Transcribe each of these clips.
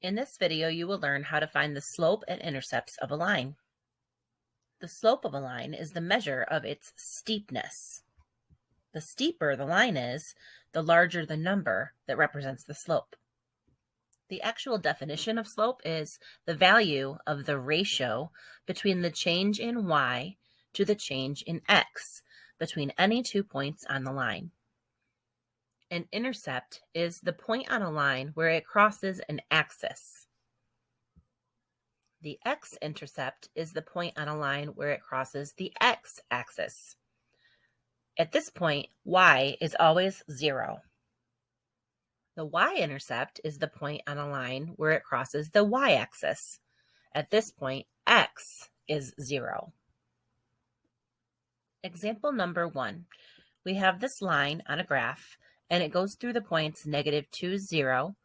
In this video, you will learn how to find the slope and intercepts of a line. The slope of a line is the measure of its steepness. The steeper the line is, the larger the number that represents the slope. The actual definition of slope is the value of the ratio between the change in y to the change in x between any 2 points on the line. An intercept is the point on a line where it crosses an axis. The x-intercept is the point on a line where it crosses the x-axis. At this point, y is always 0. The y-intercept is the point on a line where it crosses the y-axis. At this point, x is 0. Example number 1. We have this line on a graph, and it goes through the points -2, 0,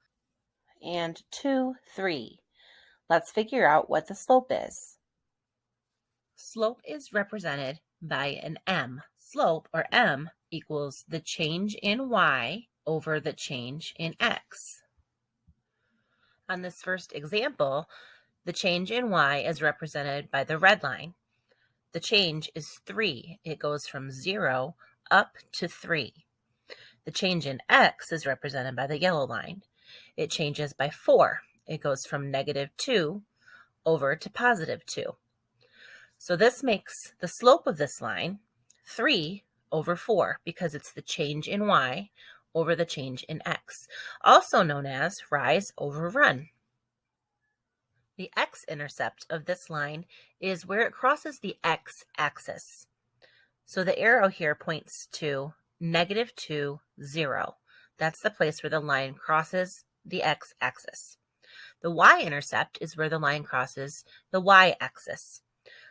and 2, 3. Let's figure out what the slope is. Slope is represented by an m. Slope, or m, equals the change in y over the change in x. On this first example, the change in y is represented by the red line. The change is 3. It goes from 0 up to 3. The change in x is represented by the yellow line. It changes by 4. It goes from -2 over to +2. So this makes the slope of this line 3 over 4 because it's the change in y over the change in x, also known as rise over run. The x-intercept of this line is where it crosses the x-axis. So the arrow here points to -2, 0. That's the place where the line crosses the x-axis. The y-intercept is where the line crosses the y-axis.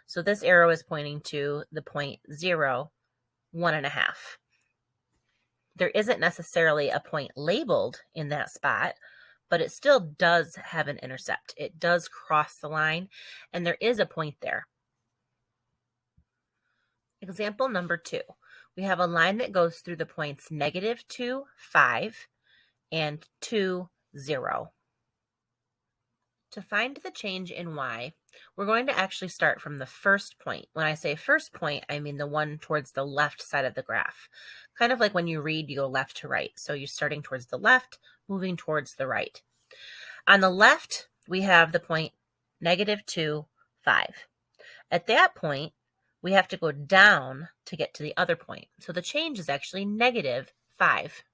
So this arrow is pointing to the point 0, 1.5. There isn't necessarily a point labeled in that spot, but it still does have an intercept. It does cross the line, and there is a point there. Example number 2. We have a line that goes through the points -2, 5, and 2, 0. To find the change in y, we're going to actually start from the first point. When I say first point, I mean the one towards the left side of the graph. Kind of like when you read, you go left to right. So you're starting towards the left, moving towards the right. On the left, we have the point -2, 5. At that point, we have to go down to get to the other point. So the change is actually -5.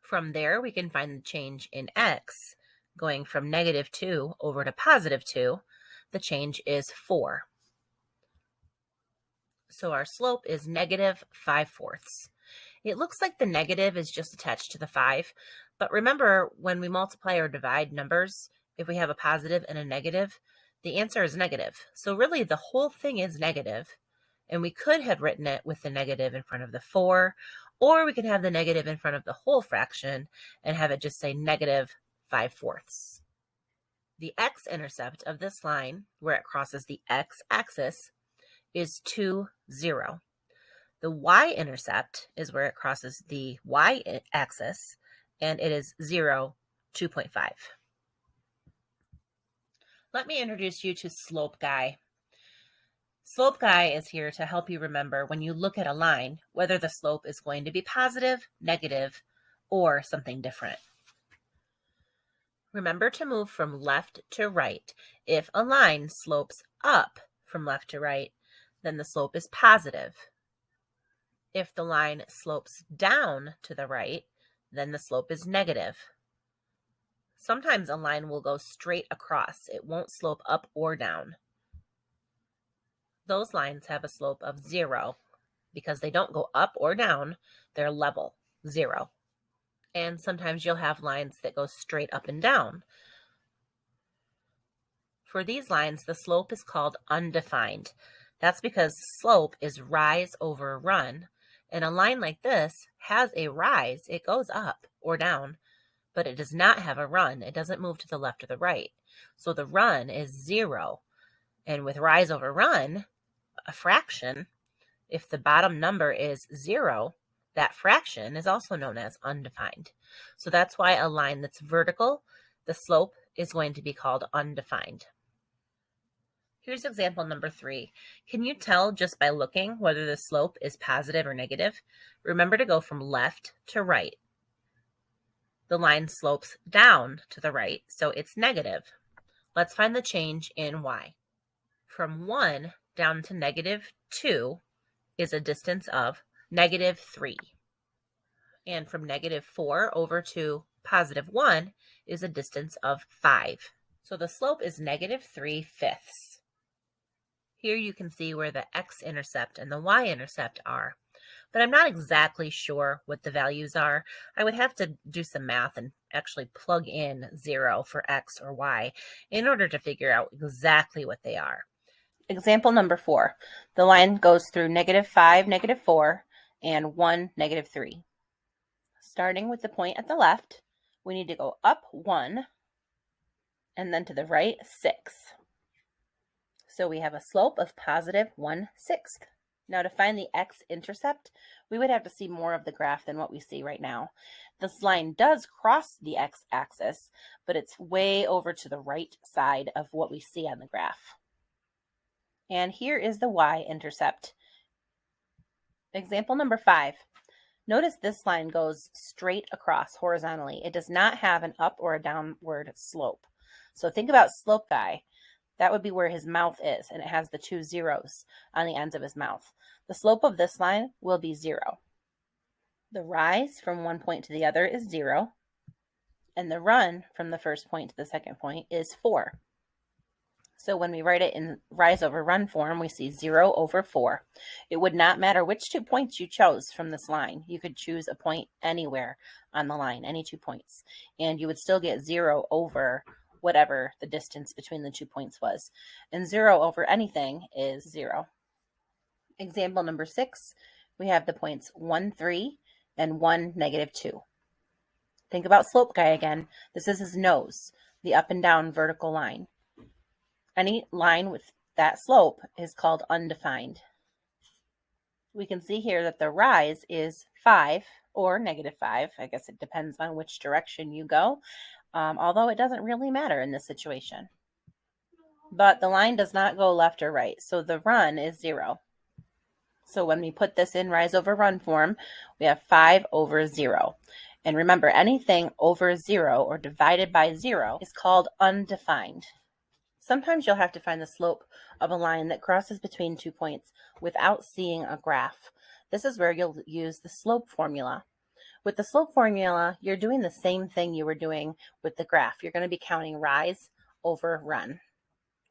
From there, we can find the change in x. Going from -2 over to +2, the change is 4. So our slope is -5/4. It looks like the negative is just attached to the 5, but remember when we multiply or divide numbers, if we have a positive and a negative, the answer is negative. So really the whole thing is negative, and we could have written it with the negative in front of the 4, or we could have the negative in front of the whole fraction and have it just say -5/4. The x-intercept of this line, where it crosses the x-axis, is 2, 0. The y-intercept is where it crosses the y-axis, and it is 0, 2.5. Let me introduce you to Slope Guy. Slope Guy is here to help you remember when you look at a line, whether the slope is going to be positive, negative, or something different. Remember to move from left to right. If a line slopes up from left to right, then the slope is positive. If the line slopes down to the right, then the slope is negative. Sometimes a line will go straight across. It won't slope up or down. Those lines have a slope of 0 because they don't go up or down. They're level, 0. And sometimes you'll have lines that go straight up and down. For these lines, the slope is called undefined. That's because slope is rise over run, and a line like this has a rise. It goes up or down, but it does not have a run. It doesn't move to the left or the right. So the run is 0. And with rise over run, a fraction, if the bottom number is 0, that fraction is also known as undefined. So that's why a line that's vertical the slope is going to be called undefined. Here's example number 3. Can you tell just by looking whether the slope is positive or negative? Remember to go from left to right. The line slopes down to the right, so it's negative. Let's find the change in y. From 1 down to negative 2 is a distance of negative 3. And from negative 4 over to positive 1 is a distance of 5. So the slope is negative 3/5. Here you can see where the x-intercept and the y-intercept are, but I'm not exactly sure what the values are. I would have to do some math and actually plug in 0 for x or y in order to figure out exactly what they are. Example number 4. The line goes through -5, -4, and 1, -3. Starting with the point at the left, we need to go up 1 and then to the right 6. So we have a slope of positive 1/6. Now to find the x-intercept, we would have to see more of the graph than what we see right now. This line does cross the x-axis, but it's way over to the right side of what we see on the graph. And here is the y-intercept. Example number 5. Notice this line goes straight across horizontally. It does not have an up or a downward slope. So think about slope guy. That would be where his mouth is, and it has the 2 zeros on the ends of his mouth. The slope of this line will be 0. The rise from one point to the other is 0, and the run from the first point to the second point is 4. So when we write it in rise over run form, we see 0 over 4. It would not matter which 2 points you chose from this line. You could choose a point anywhere on the line, any 2 points, and you would still get 0 over whatever the distance between the 2 points was. And 0 over anything is 0. Example number 6, we have the points 1, 3, and 1, -2. Think about slope guy again. This is his nose, the up and down vertical line. Any line with that slope is called undefined. We can see here that the rise is 5 or -5. I guess it depends on which direction you go. Although it doesn't really matter in this situation. But the line does not go left or right, so the run is 0. So when we put this in rise over run form, we have 5 over 0. And remember, anything over 0 or divided by 0 is called undefined. Sometimes you'll have to find the slope of a line that crosses between 2 points without seeing a graph. This is where you'll use the slope formula. With the slope formula, you're doing the same thing you were doing with the graph. You're going to be counting rise over run.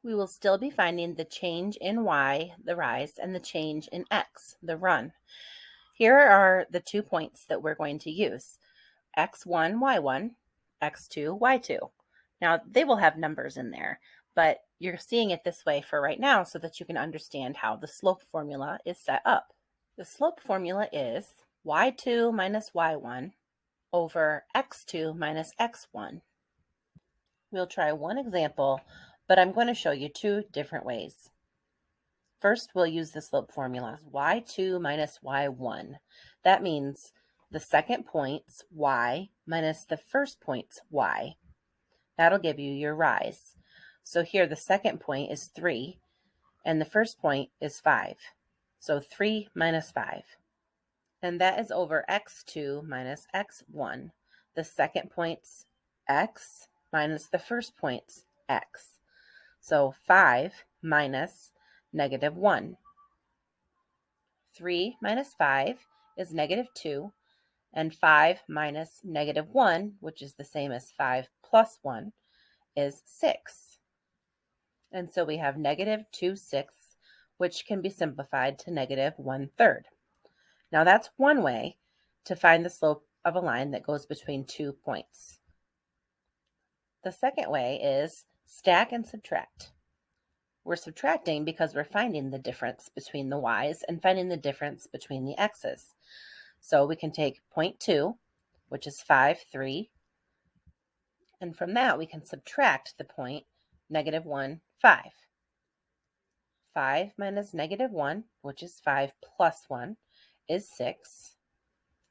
We will still be finding the change in y, the rise, and the change in x, the run. Here are the 2 points that we're going to use: x1, y1, x2, y2. Now, they will have numbers in there, but you're seeing it this way for right now so that you can understand how the slope formula is set up. The slope formula is y2 minus y1 over x2 minus x1. We'll try one example, but I'm going to show you 2 different ways. First, we'll use the slope formula, y2 minus y1. That means the second point's y minus the first point's y. That'll give you your rise. So here the second point is 3, and the first point is 5. So 3 minus 5. And that is over x2 minus x1. The second point's x minus the first point's x. So 5 minus -1. 3 minus 5 is -2, and 5 minus -1, which is the same as 5 plus 1, is 6. And so we have -2/6, which can be simplified to -1/3. Now that's one way to find the slope of a line that goes between 2 points. The second way is stack and subtract. We're subtracting because we're finding the difference between the y's and finding the difference between the x's. So we can take 0.2, which is 5, 3, and from that we can subtract the point -1, 5. 5 minus -1, which is 5 plus 1, is 6,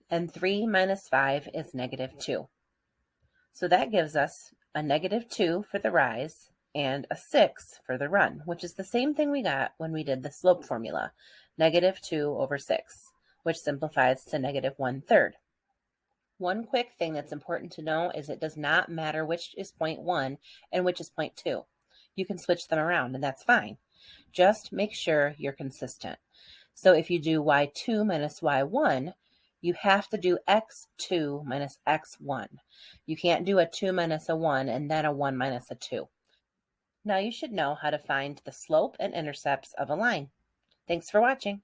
and 3 minus 5 is -2. So that gives us a -2 for the rise, and a 6 for the run, which is the same thing we got when we did the slope formula, -2/6, which simplifies to -1/3. One quick thing that's important to know is it does not matter which is point 1 and which is point 2. You can switch them around, and that's fine. Just make sure you're consistent. So if you do y2 minus y1, you have to do x2 minus x1. You can't do a 2 minus a 1 and then a 1 minus a 2. Now you should know how to find the slope and intercepts of a line. Thanks for watching.